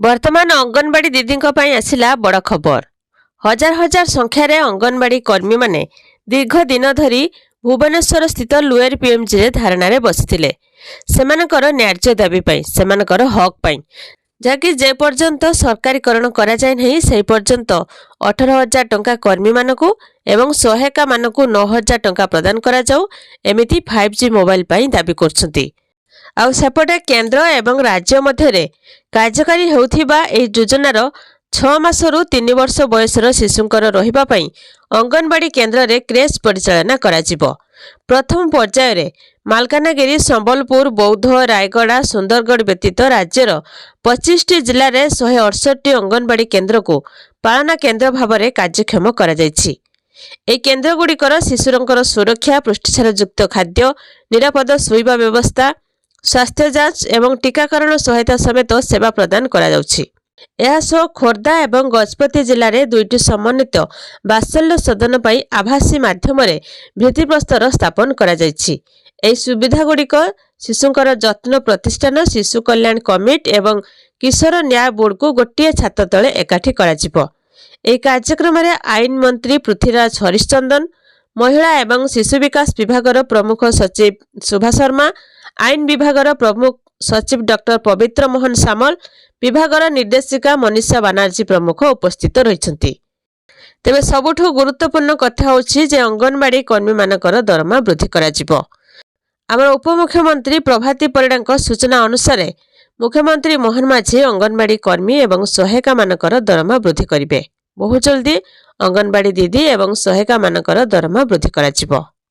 वर्तमान अंगनवाड़ी दीदी आसला बड़ खबर। हजार हजार संख्यार अंगनवाड़ी कर्मी माने दीर्घ दिन धरी भुवनेश्वर स्थित लुएर पीएमजी रे धारणा बसिथिले सेमानकर न्याय्य दाबी पाई सेमानकर हक पाई जहाँकि जे पर्यंत सरकारीकरण करा जाय नहीं से पर्यंत 18,000 टंका कर्मी मानकु एवं सहायिका मानकु 9,000 टंका प्रदान करा जाऊ एमिति 5G मोबाइल पाई दाबी करछंती। आउ सेपटे केंद्र एवं राज्य मध्य कार्यकारी होउथिबा एही योजनार 6 मासरू 3 वर्ष बयसर शिशुंकर रहिबा पई अंगनवाड़ी केन्द्र रे क्रेच परिचालना कराजिबो। प्रथम पर्याय रे मालकानगिरी, संबलपुर, बौद्ध, रायगड़ा, सुंदरगढ़ व्यतीत राज्यर 25टी जिले में 168 अंगनवाड़ी केन्द्र को पालना केन्द्र भाव में कार्यक्षम करा जायछि। ए केन्द्र गुड़िकर शिशुरंकर सुरक्षा, पुष्टिसारयुक्त खाद्य, निरापद शोइबा व्यवस्था, स्वास्थ्य जांच एवं टीकाकरण सहायता समेत सेवा प्रदान करा जाउछि। एहासह खोर्धा एवं गजपति जिले में 2टी समन्वित बात्सल्य सदन पर आभासी माध्यम भित्तिप्रस्तर स्थापन करा जायछि। एही सुविधा गुड़िक शिशुंकर जत्न प्रतिष्ठान, शिशु कल्याण कमिटी एवं किशोर न्याय बोर्ड को गोटे छात तले एकाठी कराजिबो। एही कार्यक्रम में आईन मंत्री पृथ्वीराज हरिश्चंदन, महिला एवं शिशु विकास विभागर प्रमुख सचिव शोभा शर्मा, आईन विभागर प्रमुख सचिव डॉक्टर पवित्र मोहन सामल, विभागर निर्देशिका मनीषा बानार्जी प्रमुख उपस्थित रहिछन्ति। तेबे सबुठु गुरुत्वपूर्ण कथा होछि जे अंगनवाड़ी कर्मी मानकर दरमा वृद्धि कराजिबो। आमर उपमुख्यमंत्री प्रभाती परिडांक सूचना अनुसार मुख्यमंत्री मोहन माझी अंगनवाड़ी कर्मी एवं सहायिका मानकर दरमा वृद्धि करिवे। बहुत जल्दी अंगनवाड़ी दीदी एवं सहायिका मानकर दरमा वृद्धि कराजिबो।